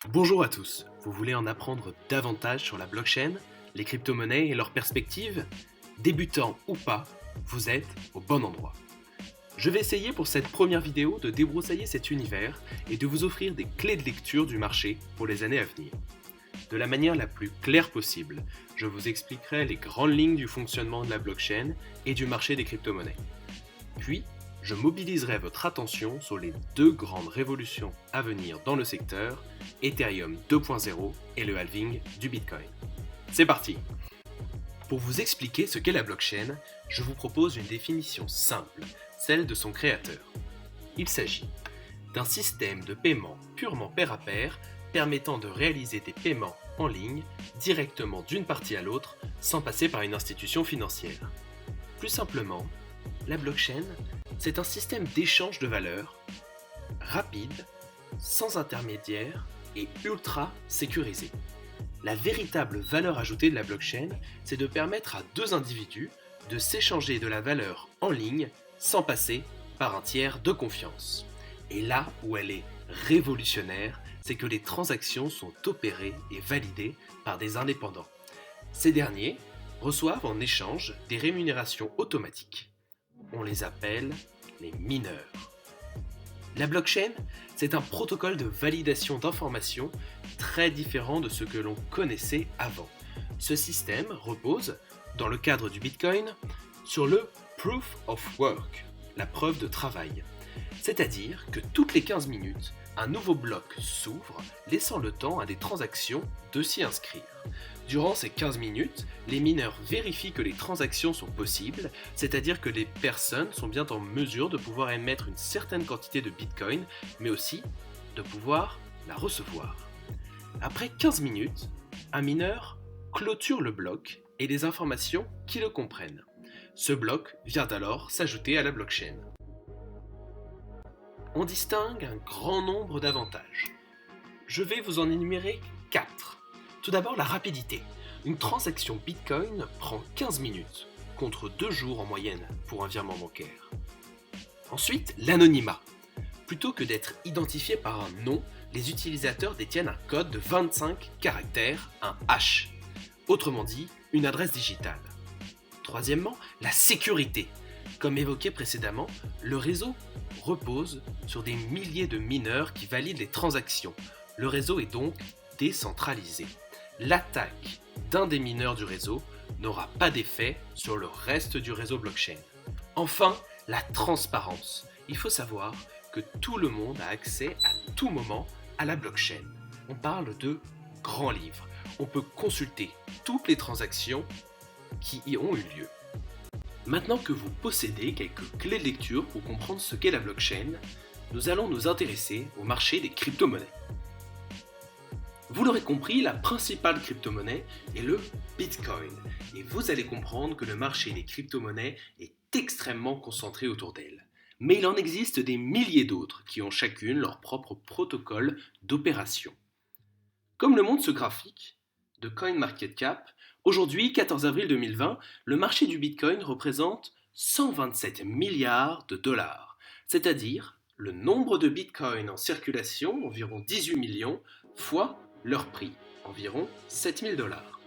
Bonjour à tous, vous voulez en apprendre davantage sur la blockchain, les crypto-monnaies et leurs perspectives? Débutant ou pas, vous êtes au bon endroit. Je vais essayer pour cette première vidéo de débroussailler cet univers et de vous offrir des clés de lecture du marché pour les années à venir. De la manière la plus claire possible, je vous expliquerai les grandes lignes du fonctionnement de la blockchain et du marché des crypto-monnaies. Puis, je mobiliserai votre attention sur les deux grandes révolutions à venir dans le secteur, Ethereum 2.0 et le halving du Bitcoin. C'est parti! Pour vous expliquer ce qu'est la blockchain, je vous propose une définition simple, celle de son créateur. Il s'agit d'un système de paiement purement pair à pair permettant de réaliser des paiements en ligne directement d'une partie à l'autre sans passer par une institution financière. Plus simplement, la blockchain, c'est un système d'échange de valeurs rapide, sans intermédiaire et ultra sécurisé. La véritable valeur ajoutée de la blockchain, c'est de permettre à deux individus de s'échanger de la valeur en ligne sans passer par un tiers de confiance. Et là où elle est révolutionnaire, c'est que les transactions sont opérées et validées par des indépendants. Ces derniers reçoivent en échange des rémunérations automatiques. On les appelle les mineurs. La blockchain, c'est un protocole de validation d'informations très différent de ce que l'on connaissait avant. Ce système repose, dans le cadre du Bitcoin, sur le Proof of Work, la preuve de travail. C'est-à-dire que toutes les 15 minutes, un nouveau bloc s'ouvre, laissant le temps à des transactions de s'y inscrire. Durant ces 15 minutes, les mineurs vérifient que les transactions sont possibles, c'est-à-dire que les personnes sont bien en mesure de pouvoir émettre une certaine quantité de Bitcoin, mais aussi de pouvoir la recevoir. Après 15 minutes, un mineur clôture le bloc et les informations qui le comprennent. Ce bloc vient alors s'ajouter à la blockchain. On distingue un grand nombre d'avantages. Je vais vous en énumérer 4. Tout d'abord, la rapidité. Une transaction Bitcoin prend 15 minutes, contre 2 jours en moyenne pour un virement bancaire. Ensuite, l'anonymat. Plutôt que d'être identifiés par un nom, les utilisateurs détiennent un code de 25 caractères, un hash. Autrement dit, une adresse digitale. Troisièmement, la sécurité. Comme évoqué précédemment, le réseau repose sur des milliers de mineurs qui valident les transactions. Le réseau est donc décentralisé. L'attaque d'un des mineurs du réseau n'aura pas d'effet sur le reste du réseau blockchain. Enfin, la transparence. Il faut savoir que tout le monde a accès à tout moment à la blockchain. On parle de grands livres. On peut consulter toutes les transactions qui y ont eu lieu. Maintenant que vous possédez quelques clés de lecture pour comprendre ce qu'est la blockchain, nous allons nous intéresser au marché des crypto-monnaies. Vous l'aurez compris, la principale crypto-monnaie est le Bitcoin. Et vous allez comprendre que le marché des crypto-monnaies est extrêmement concentré autour d'elle. Mais il en existe des milliers d'autres qui ont chacune leur propre protocole d'opération. Comme le montre ce graphique de CoinMarketCap, aujourd'hui, 14 avril 2020, le marché du Bitcoin représente 127 milliards de dollars, c'est-à-dire le nombre de Bitcoin en circulation, environ 18 millions, fois leur prix, environ 7 000 dollars.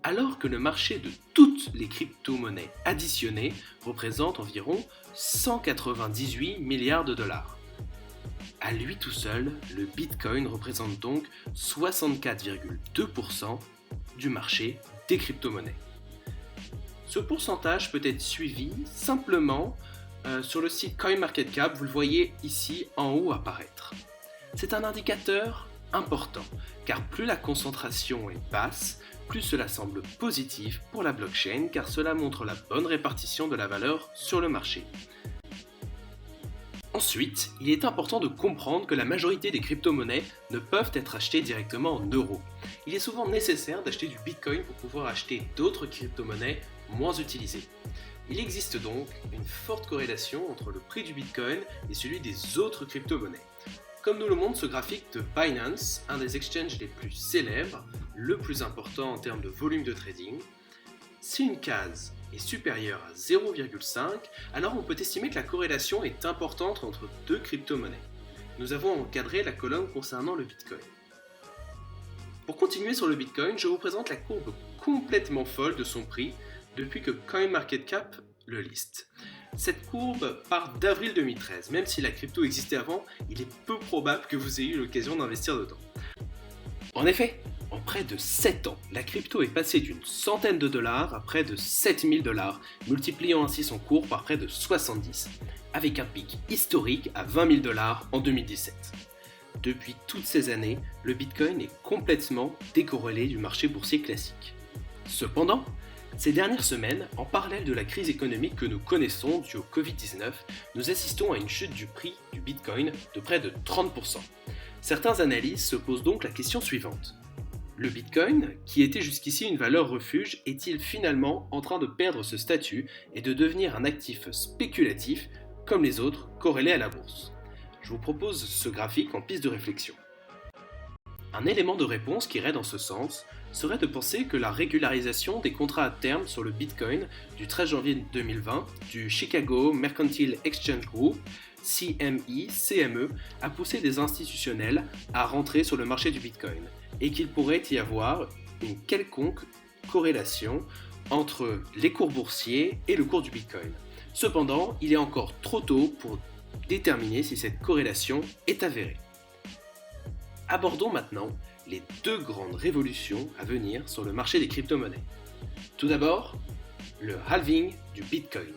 Alors que le marché de toutes les crypto-monnaies additionnées représente environ 198 milliards de dollars. À lui tout seul, le Bitcoin représente donc 64,2% du marché des crypto-monnaies. Ce pourcentage peut être suivi simplement sur le site CoinMarketCap, vous le voyez ici en haut apparaître. C'est un indicateur important, car plus la concentration est basse, plus cela semble positif pour la blockchain, car cela montre la bonne répartition de la valeur sur le marché. Ensuite, il est important de comprendre que la majorité des crypto-monnaies ne peuvent être achetées directement en euros. Il est souvent nécessaire d'acheter du Bitcoin pour pouvoir acheter d'autres crypto-monnaies moins utilisées. Il existe donc une forte corrélation entre le prix du Bitcoin et celui des autres crypto-monnaies. Comme nous le montre ce graphique de Binance, un des exchanges les plus célèbres, le plus important en termes de volume de trading, si une case est supérieure à 0,5, alors on peut estimer que la corrélation est importante entre deux crypto-monnaies. Nous avons encadré la colonne concernant le Bitcoin. Pour continuer sur le Bitcoin, je vous présente la courbe complètement folle de son prix depuis que CoinMarketCap le liste. Cette courbe part d'avril 2013. Même si la crypto existait avant, il est peu probable que vous ayez eu l'occasion d'investir dedans. En effet, en près de 7 ans, la crypto est passée d'une centaine de dollars à près de 7000 $, multipliant ainsi son cours par près de 70, avec un pic historique à 20 000 $ en 2017. Depuis toutes ces années, le Bitcoin est complètement décorrélé du marché boursier classique. Cependant, ces dernières semaines, en parallèle de la crise économique que nous connaissons due au Covid-19, nous assistons à une chute du prix du Bitcoin de près de 30%. Certains analystes se posent donc la question suivante. Le Bitcoin, qui était jusqu'ici une valeur refuge, est-il finalement en train de perdre ce statut et de devenir un actif spéculatif comme les autres corrélés à la bourse ? Je vous propose ce graphique en piste de réflexion. Un élément de réponse qui irait dans ce sens serait de penser que la régularisation des contrats à terme sur le Bitcoin du 13 janvier 2020 du Chicago Mercantile Exchange Group, CME, a poussé des institutionnels à rentrer sur le marché du Bitcoin et qu'il pourrait y avoir une quelconque corrélation entre les cours boursiers et le cours du Bitcoin. Cependant, il est encore trop tôt pour déterminer si cette corrélation est avérée. Abordons maintenant les deux grandes révolutions à venir sur le marché des crypto-monnaies. Tout d'abord, le halving du Bitcoin.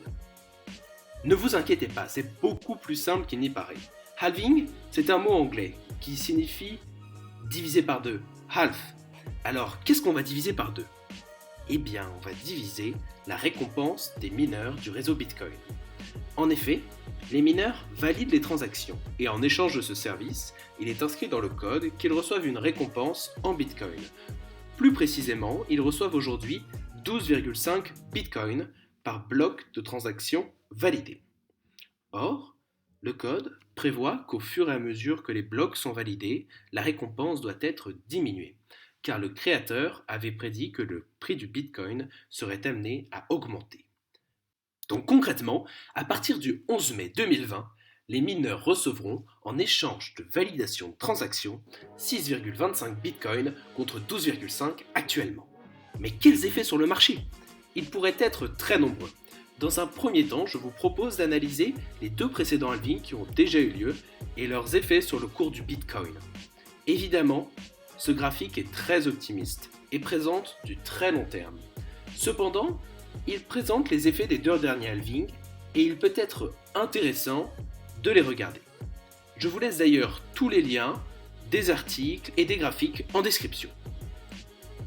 Ne vous inquiétez pas, c'est beaucoup plus simple qu'il n'y paraît. Halving, c'est un mot anglais qui signifie diviser par deux, half. Alors, qu'est-ce qu'on va diviser par deux ? Eh bien, on va diviser la récompense des mineurs du réseau Bitcoin. En effet, les mineurs valident les transactions et en échange de ce service, il est inscrit dans le code qu'ils reçoivent une récompense en Bitcoin. Plus précisément, ils reçoivent aujourd'hui 12,5 Bitcoin par bloc de transactions validées. Or, le code prévoit qu'au fur et à mesure que les blocs sont validés, la récompense doit être diminuée, car le créateur avait prédit que le prix du Bitcoin serait amené à augmenter. Donc concrètement, à partir du 11 mai 2020, les mineurs recevront, en échange de validation de transactions, 6,25 Bitcoin contre 12,5 actuellement. Mais quels effets sur le marché ? Ils pourraient être très nombreux. Dans un premier temps, je vous propose d'analyser les deux précédents halvings qui ont déjà eu lieu et leurs effets sur le cours du Bitcoin. Évidemment, ce graphique est très optimiste et présente du très long terme. Cependant, il présente les effets des deux derniers halvings et il peut être intéressant de les regarder. Je vous laisse d'ailleurs tous les liens, des articles et des graphiques en description.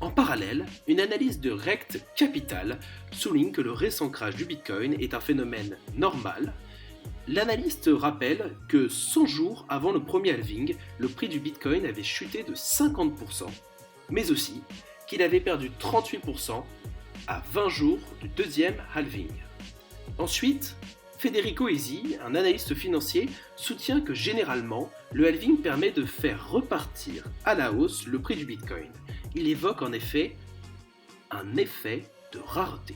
En parallèle, une analyse de Rekt Capital souligne que le récent crash du Bitcoin est un phénomène normal. L'analyste rappelle que 100 jours avant le premier halving, le prix du Bitcoin avait chuté de 50%, mais aussi qu'il avait perdu 38% à 20 jours du deuxième halving. Ensuite, Federico Ezzi, un analyste financier, soutient que généralement, le halving permet de faire repartir à la hausse le prix du Bitcoin. Il évoque en effet un effet de rareté.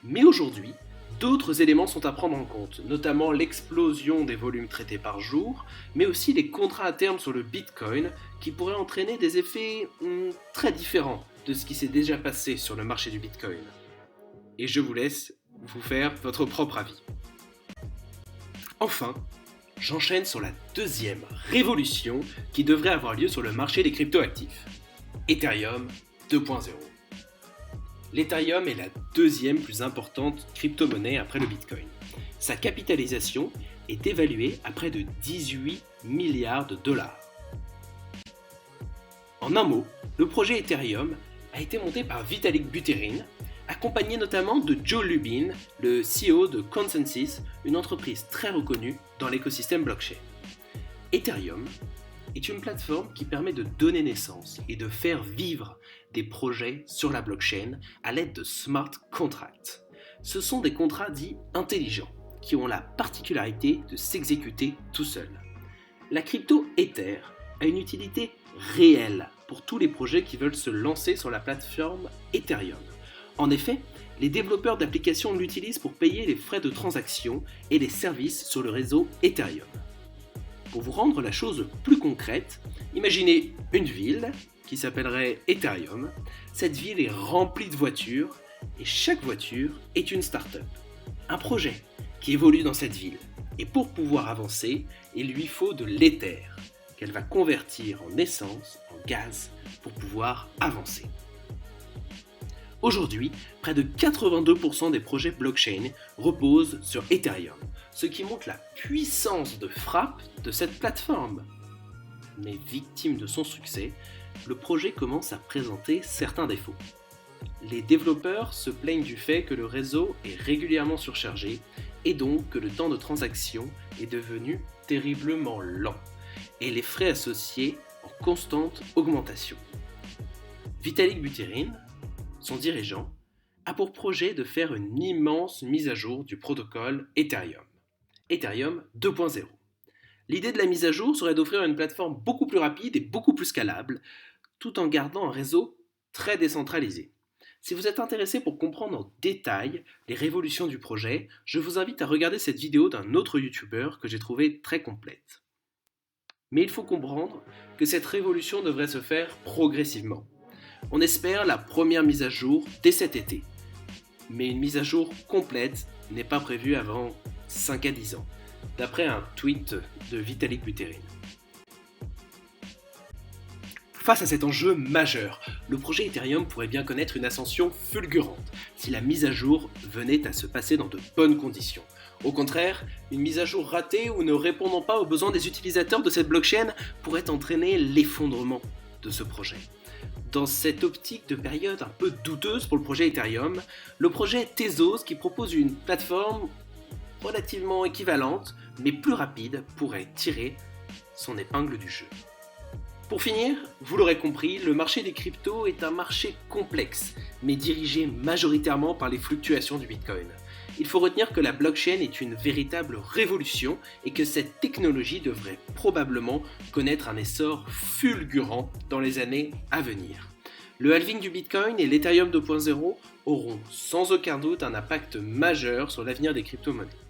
Mais aujourd'hui, d'autres éléments sont à prendre en compte, notamment l'explosion des volumes traités par jour, mais aussi les contrats à terme sur le Bitcoin qui pourraient entraîner des effets très différents de ce qui s'est déjà passé sur le marché du Bitcoin. Et je vous laisse vous faire votre propre avis. Enfin, j'enchaîne sur la deuxième révolution qui devrait avoir lieu sur le marché des cryptoactifs. Ethereum 2.0. L'Ethereum est la deuxième plus importante crypto-monnaie après le Bitcoin. Sa capitalisation est évaluée à près de 18 milliards de dollars. En un mot, le projet Ethereum a été monté par Vitalik Buterin, accompagné notamment de Joe Lubin, le CEO de ConsenSys, une entreprise très reconnue dans l'écosystème blockchain. Ethereum est une plateforme qui permet de donner naissance et de faire vivre des projets sur la blockchain à l'aide de smart contracts. Ce sont des contrats dits intelligents qui ont la particularité de s'exécuter tout seuls. La crypto Ether a une utilité réelle pour tous les projets qui veulent se lancer sur la plateforme Ethereum. En effet, les développeurs d'applications l'utilisent pour payer les frais de transaction et les services sur le réseau Ethereum. Pour vous rendre la chose plus concrète, imaginez une ville qui s'appellerait Ethereum. Cette ville est remplie de voitures et chaque voiture est une start-up. Un projet qui évolue dans cette ville. Et pour pouvoir avancer, il lui faut de l'Ether, qu'elle va convertir en essence, en gaz, pour pouvoir avancer. Aujourd'hui, près de 82% des projets blockchain reposent sur Ethereum, ce qui montre la puissance de frappe de cette plateforme. Mais victime de son succès, le projet commence à présenter certains défauts. Les développeurs se plaignent du fait que le réseau est régulièrement surchargé et donc que le temps de transaction est devenu terriblement lent et les frais associés en constante augmentation. Vitalik Buterin, son dirigeant, a pour projet de faire une immense mise à jour du protocole Ethereum. Ethereum 2.0. L'idée de la mise à jour serait d'offrir une plateforme beaucoup plus rapide et beaucoup plus scalable, tout en gardant un réseau très décentralisé. Si vous êtes intéressé pour comprendre en détail les révolutions du projet, je vous invite à regarder cette vidéo d'un autre YouTuber que j'ai trouvé très complète. Mais il faut comprendre que cette révolution devrait se faire progressivement. On espère la première mise à jour dès cet été. Mais une mise à jour complète n'est pas prévue avant 5 à 10 ans, d'après un tweet de Vitalik Buterin. Face à cet enjeu majeur, le projet Ethereum pourrait bien connaître une ascension fulgurante si la mise à jour venait à se passer dans de bonnes conditions. Au contraire, une mise à jour ratée ou ne répondant pas aux besoins des utilisateurs de cette blockchain pourrait entraîner l'effondrement de ce projet. Dans cette optique de période un peu douteuse pour le projet Ethereum, le projet Tezos, qui propose une plateforme relativement équivalente mais plus rapide, pourrait tirer son épingle du jeu. Pour finir, vous l'aurez compris, le marché des cryptos est un marché complexe, mais dirigé majoritairement par les fluctuations du Bitcoin. Il faut retenir que la blockchain est une véritable révolution et que cette technologie devrait probablement connaître un essor fulgurant dans les années à venir. Le halving du Bitcoin et l'Ethereum 2.0 auront sans aucun doute un impact majeur sur l'avenir des crypto-monnaies.